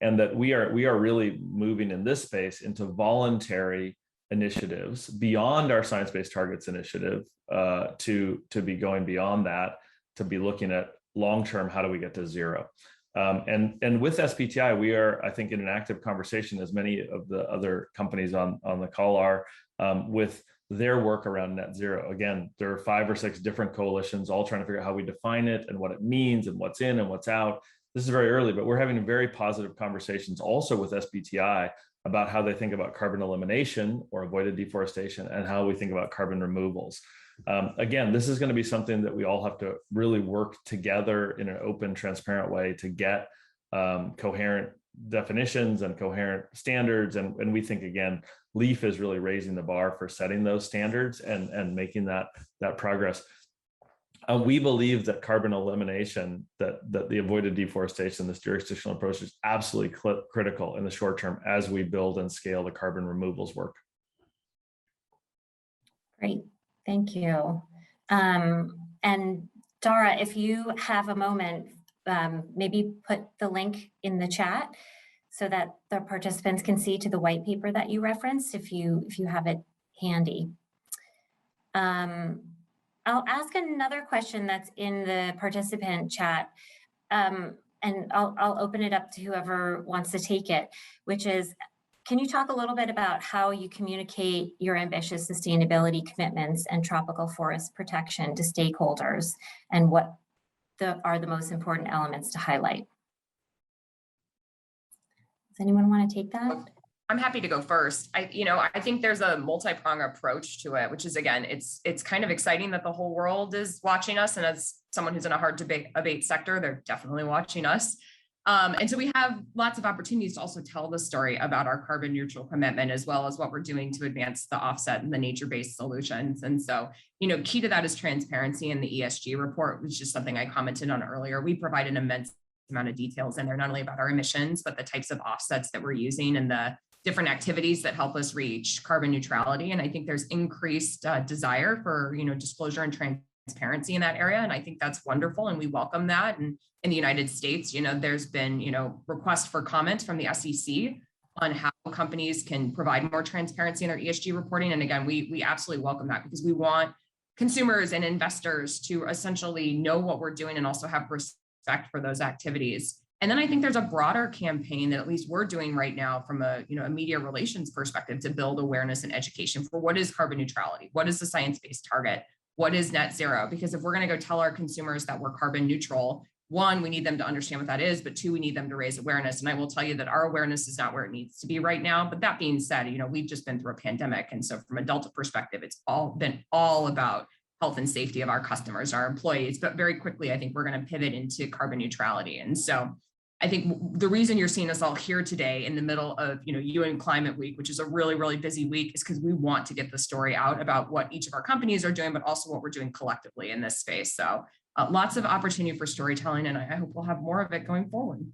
and that we are really moving in this space into voluntary initiatives beyond our science-based targets initiative to be going beyond that, to be looking at long-term, how do we get to zero? And with SBTi, we are, I think, in an active conversation, as many of the other companies on the call are, with their work around net zero. Again, there are 5 or 6 different coalitions all trying to figure out how we define it and what it means and what's in and what's out. This is very early, but we're having very positive conversations also with SBTi about how they think about carbon elimination or avoided deforestation and how we think about carbon removals. Again, this is going to be something that we all have to really work together in an open, transparent way to get coherent definitions and coherent standards. And we think, again, LEAF is really raising the bar for setting those standards and making that progress. We believe that carbon elimination, that the avoided deforestation, this jurisdictional approach is absolutely critical in the short term as we build and scale the carbon removals work. Great, thank you. And Dara, if you have a moment, maybe put the link in the chat so that the participants can see to the white paper that you referenced, if you have it handy. I'll ask another question that's in the participant chat, and I'll open it up to whoever wants to take it, which is, can you talk a little bit about how you communicate your ambitious sustainability commitments and tropical forest protection to stakeholders, and what are the most important elements to highlight? Does anyone want to take that? I'm happy to go first. I think there's a multi-pronged approach to it, which is, again, it's kind of exciting that the whole world is watching us. And as someone who's in a hard to abate sector, they're definitely watching us. And so we have lots of opportunities to also tell the story about our carbon neutral commitment, as well as what we're doing to advance the offset and the nature-based solutions. And so, key to that is transparency in the ESG report, which is something I commented on earlier. We provide an immense amount of details in there, not only about our emissions, but the types of offsets that we're using and the different activities that help us reach carbon neutrality. And I think there's increased desire for, disclosure and transparency in that area. And I think that's wonderful. And we welcome that. And in the United States, there's been, requests for comments from the SEC on how companies can provide more transparency in their ESG reporting. And again, we absolutely welcome that, because we want consumers and investors to essentially know what we're doing and also have respect for those activities. And then I think there's a broader campaign that at least we're doing right now from a media relations perspective to build awareness and education for what is carbon neutrality, what is the science-based target, what is net zero? Because if we're going to go tell our consumers that we're carbon neutral, one, we need them to understand what that is, but two, we need them to raise awareness. And I will tell you that our awareness is not where it needs to be right now. But that being said, we've just been through a pandemic. And so from a Delta perspective, it's been all about health and safety of our customers, our employees. But very quickly, I think we're going to pivot into carbon neutrality. And so I think the reason you're seeing us all here today in the middle of, UN Climate Week, which is a really, really busy week, is because we want to get the story out about what each of our companies are doing, but also what we're doing collectively in this space. So lots of opportunity for storytelling, and I hope we'll have more of it going forward.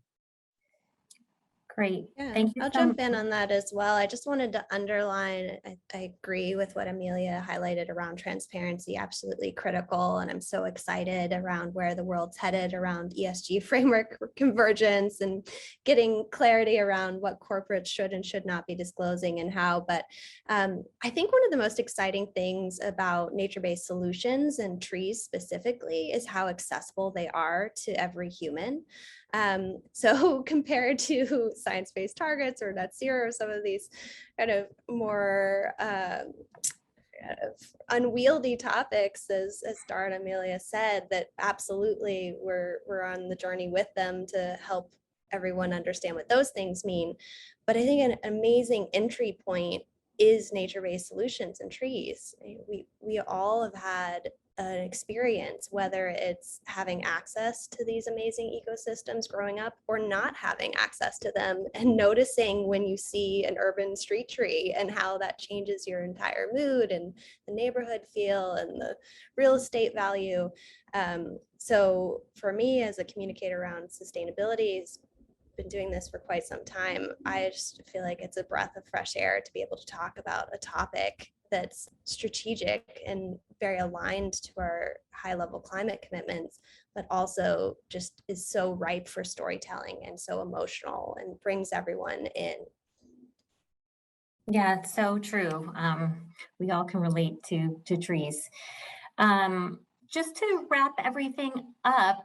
Great. Yeah, Thank you. I'll jump in on that as well. I just wanted to underline, I agree with what Amelia highlighted around transparency, absolutely critical. And I'm so excited around where the world's headed around ESG framework convergence and getting clarity around what corporates should and should not be disclosing and how. But I think one of the most exciting things about nature-based solutions and trees specifically is how accessible they are to every human. So compared to science-based targets or net zero, some of these kind of more unwieldy topics, as Dara and Amelia said, that absolutely we're on the journey with them to help everyone understand what those things mean. But I think an amazing entry point is nature-based solutions and trees. We all have had an experience, whether it's having access to these amazing ecosystems growing up or not having access to them, and noticing when you see an urban street tree and how that changes your entire mood and the neighborhood feel and the real estate value. So for me as a communicator around sustainability, been doing this for quite some time, I just feel like it's a breath of fresh air to be able to talk about a topic that's strategic and very aligned to our high-level climate commitments, but also just is so ripe for storytelling and so emotional and brings everyone in. Yeah, it's so true. We all can relate to trees. Just to wrap everything up,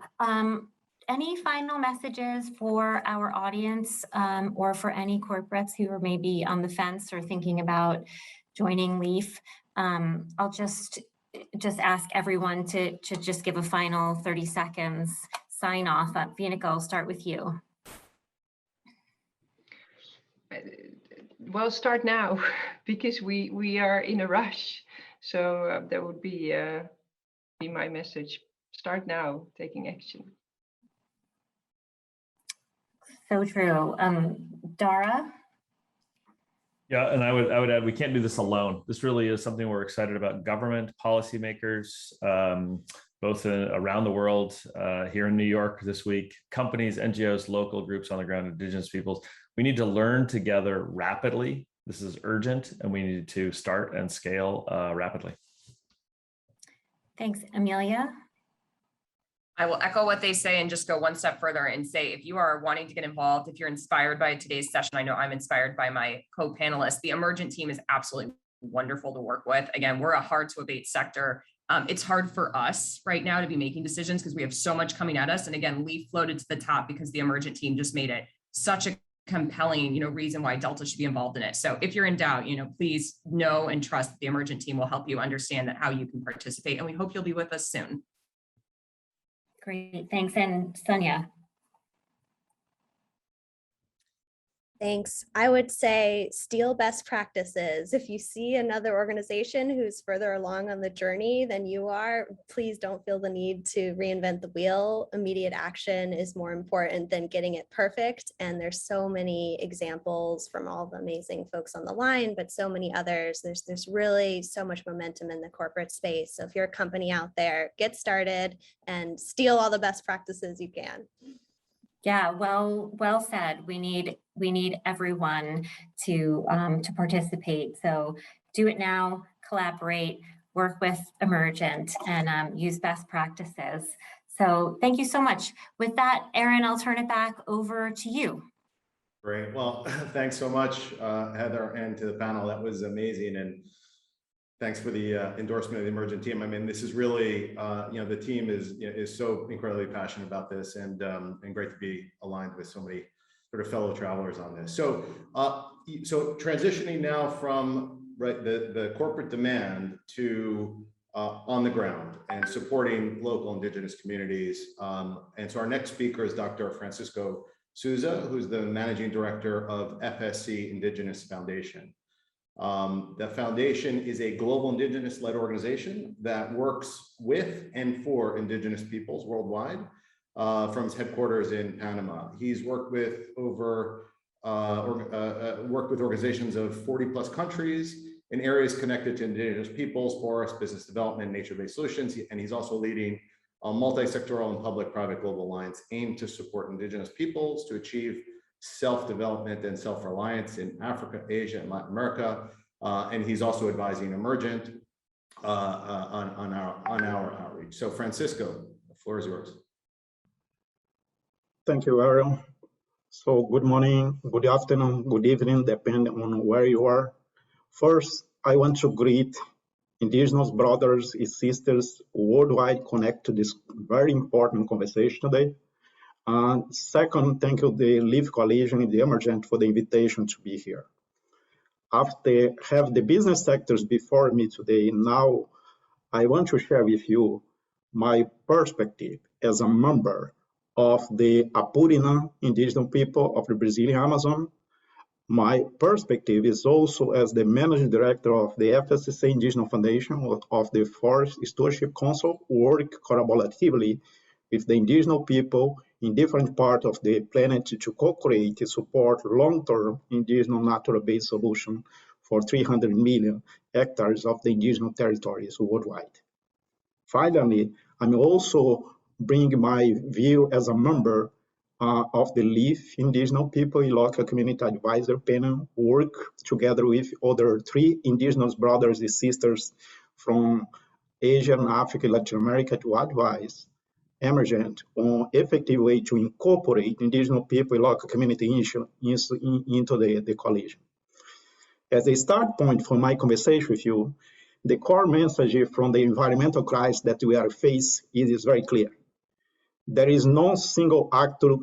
any final messages for our audience or for any corporates who are maybe on the fence or thinking about joining LEAF? I'll just ask everyone to just give a final 30 seconds sign off. Viniga, I'll start with you. Well, start now, because we are in a rush. So that would be my message. Start now, taking action. So true. Dara? Yeah, and I would add, we can't do this alone. This really is something we're excited about. Government, policymakers, both around the world, here in New York this week, companies, NGOs, local groups on the ground, Indigenous peoples. We need to learn together rapidly. This is urgent, and we need to start and scale rapidly. Thanks, Amelia. I will echo what they say and just go one step further and say, if you are wanting to get involved, if you're inspired by today's session, I know I'm inspired by my co-panelists. The Emergent team is absolutely wonderful to work with. Again, we're a hard to abate sector. It's hard for us right now to be making decisions because we have so much coming at us. And again, LEAF floated to the top because the Emergent team just made it such a compelling, reason why Delta should be involved in it. So if you're in doubt, please know and trust that the Emergent team will help you understand that how you can participate. And we hope you'll be with us soon. Great, thanks. And Sunya. Thanks. I would say steal best practices. If you see another organization who's further along on the journey than you are, please don't feel the need to reinvent the wheel. Immediate action is more important than getting it perfect. And there's so many examples from all the amazing folks on the line, but so many others. There's really so much momentum in the corporate space. So if you're a company out there, get started and steal all the best practices you can. Yeah, well said. We need everyone to participate. So do it now, collaborate. work with Emergent, and use best practices. So thank you so much. With that, Aaron, I'll turn it back over to you. Great. Well, thanks so much, Heather, and to the panel. That was amazing. And thanks for the endorsement of the Emergent team. I mean, this is really, the team is so incredibly passionate about this, and great to be aligned with so many sort of fellow travelers on this. So, so transitioning now from the corporate demand to on the ground and supporting local indigenous communities. And so our next speaker is Dr. Francisco Souza, who's the managing director of FSC Indigenous Foundation. The foundation is a global indigenous-led organization that works with and for indigenous peoples worldwide, from its headquarters in Panama. He's worked with worked with organizations of 40+ countries in areas connected to indigenous peoples, forests, business development, nature-based solutions, and he's also leading a multi-sectoral and public-private global alliance aimed to support indigenous peoples to achieve self-development and self-reliance in Africa, Asia, and Latin America. And he's also advising Emergent on our outreach. So Francisco, the floor is yours. Thank you, Aaron. So good morning, good afternoon, good evening, depending on where you are. First, I want to greet Indigenous brothers and sisters worldwide connect to this very important conversation today. And second, thank you the Leaf Coalition and the Emergent for the invitation to be here. After have the business sectors before me today, now I want to share with you my perspective as a member of the Apurina indigenous people of the Brazilian Amazon. My perspective is also as the managing director of the FSC Indigenous Foundation of the Forest Stewardship Council, work collaboratively with the indigenous people in different parts of the planet to co-create and support long-term indigenous natural-based solution for 300 million hectares of the indigenous territories worldwide. Finally, I'm also bringing my view as a member of the Leaf Indigenous People in Local Community Advisor Panel, work together with other 3 indigenous brothers and sisters from Asia, Africa, Latin America to advise Emergent on effective way to incorporate indigenous people in local community into the coalition. As a start point for my conversation with you, the core message from the environmental crisis that we are facing is very clear. There is no single actor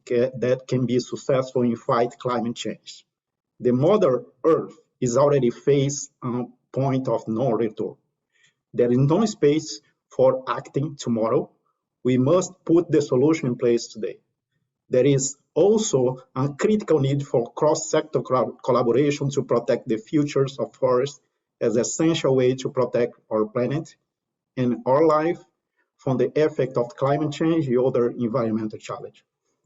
that can be successful in fight climate change. The Mother Earth is already faced a point of no return. There is no space for acting tomorrow. We must put the solution in place today. There is also a critical need for cross-sector collaboration to protect the futures of forests as an essential way to protect our planet and our life from the effect of climate change and other environmental challenges.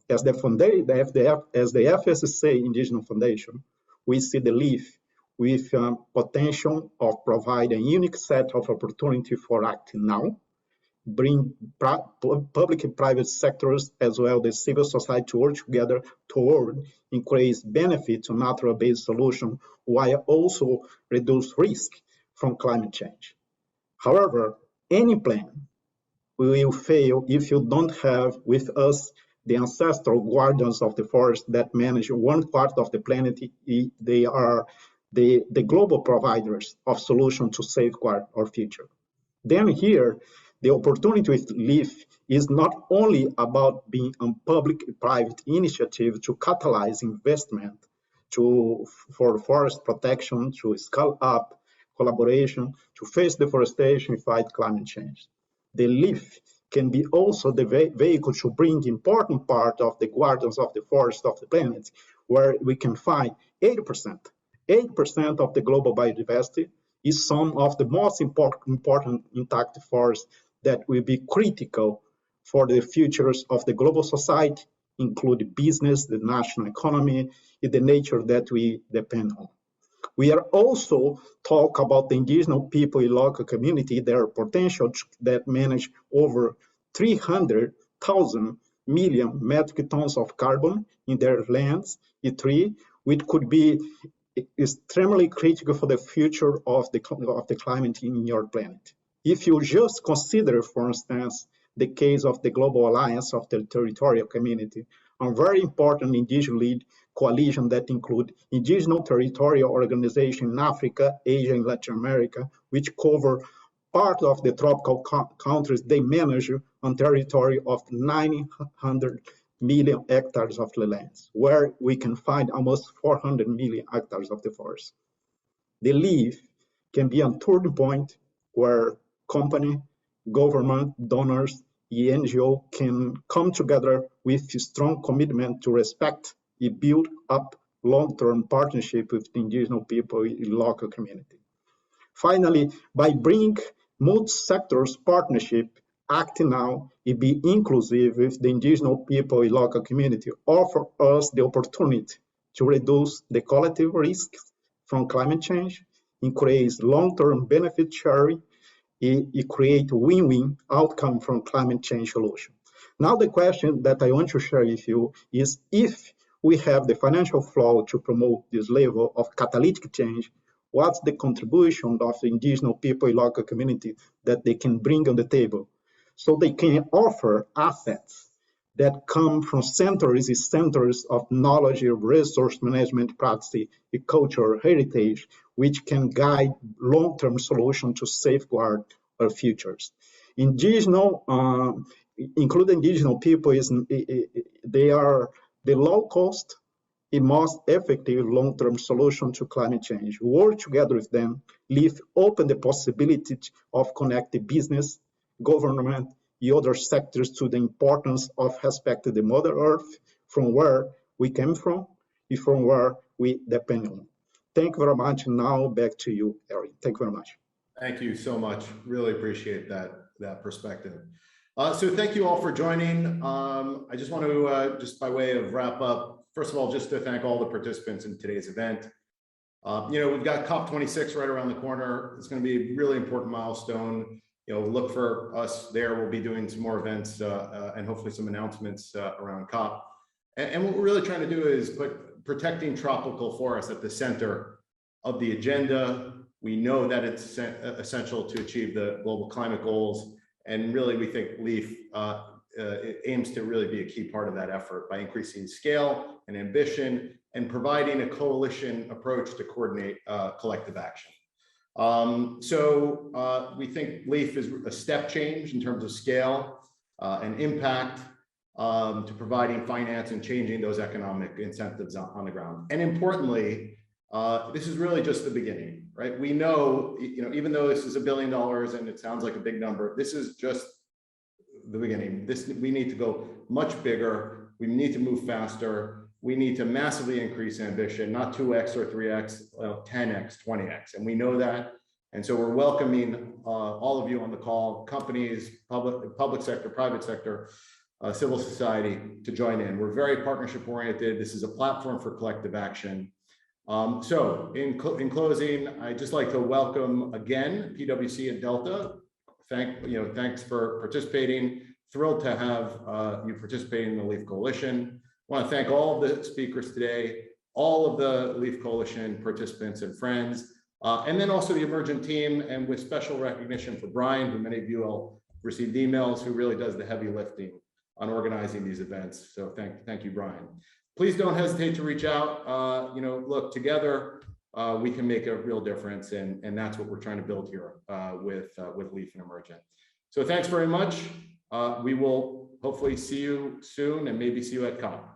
As the FSC Indigenous Foundation, we see the Leaf with potential of providing a unique set of opportunity for acting now, bring public and private sectors as well as civil society to work together toward increase benefit to natural-based solution while also reduce risk from climate change. However, any plan will fail if you don't have with us the ancestral guardians of the forest that manage one part of the planet. They are the global providers of solutions to safeguard our future. Then here, the opportunity with Leaf is not only about being a public-private initiative to catalyze investment for forest protection, to scale up collaboration, to face deforestation, fight climate change. The Leaf can be also the vehicle to bring important part of the guardians of the forest of the planet, where we can find 80% of the global biodiversity is some of the most important intact forests that will be critical for the futures of the global society, including business, the national economy, and the nature that we depend on. We are also talk about the indigenous people in local community, their potential that manage over 300,000 million metric tons of carbon in their lands, which could be extremely critical for the future of the climate in your planet. If you just consider, for instance, the case of the Global Alliance of the Territorial Community, a very important indigenous-led coalition that include indigenous territorial organizations in Africa, Asia, and Latin America, which cover part of the tropical countries. They manage on territory of 900 million hectares of the lands, where we can find almost 400 million hectares of the forest. The LEAF can be a turning point where company, government, donors, NGO can come together with a strong commitment to respect and build up long-term partnership with the indigenous people in local community. Finally, by bringing multi-sectors partnership, acting now, and be inclusive with the indigenous people in local community, offer us the opportunity to reduce the collective risks from climate change, increase long-term benefit sharing, it create win-win outcome from climate change solution. Now the question that I want to share with you is, if we have the financial flow to promote this level of catalytic change, what's the contribution of the indigenous people in local community that they can bring on the table? So they can offer assets that come from centers of knowledge, resource management practice, culture, heritage, which can guide long-term solutions to safeguard our futures. Indigenous, including indigenous people, they are the low-cost and most effective long-term solution to climate change. Work together with them, leave open the possibility of connecting business, government, and other sectors to the importance of respecting the Mother Earth from where we came from and from where we depend on. Thank you very much. Now back to you, Erin. Thank you very much. Thank you so much. Really appreciate that perspective. So thank you all for joining. I just want to, just by way of wrap up, first of all, just to thank all the participants in today's event. We've got COP26 right around the corner. It's going to be a really important milestone. Look for us there. We'll be doing some more events and hopefully some announcements around COP. And what we're really trying to do is put protecting tropical forests at the center of the agenda. We know that it's essential to achieve the global climate goals. And really, we think LEAF aims to really be a key part of that effort by increasing scale and ambition and providing a coalition approach to coordinate collective action. So we think LEAF is a step change in terms of scale and impact to providing finance and changing those economic incentives on the ground. And importantly, this is really just the beginning, right? We know, even though this is $1 billion and it sounds like a big number, this is just the beginning. We need to go much bigger. We need to move faster. We need to massively increase ambition, not 2x or 3x, 10x, 20x. And we know that. And so we're welcoming all of you on the call, companies, public sector, private sector, civil society to join in. We're very partnership oriented. This is a platform for collective action. So in closing, I'd just like to welcome again PwC and Delta. Thanks for participating. Thrilled to have you participate in the LEAF Coalition. I want to thank all of the speakers today, all of the LEAF Coalition participants and friends, and then also the Emergent team, and with special recognition for Brian, who many of you will receive emails, who really does the heavy lifting on organizing these events. So thank you, Brian. Please don't hesitate to reach out. Look, together we can make a real difference, and that's what we're trying to build here with LEAF and Emergent. So thanks very much. We will hopefully see you soon, and maybe see you at COP.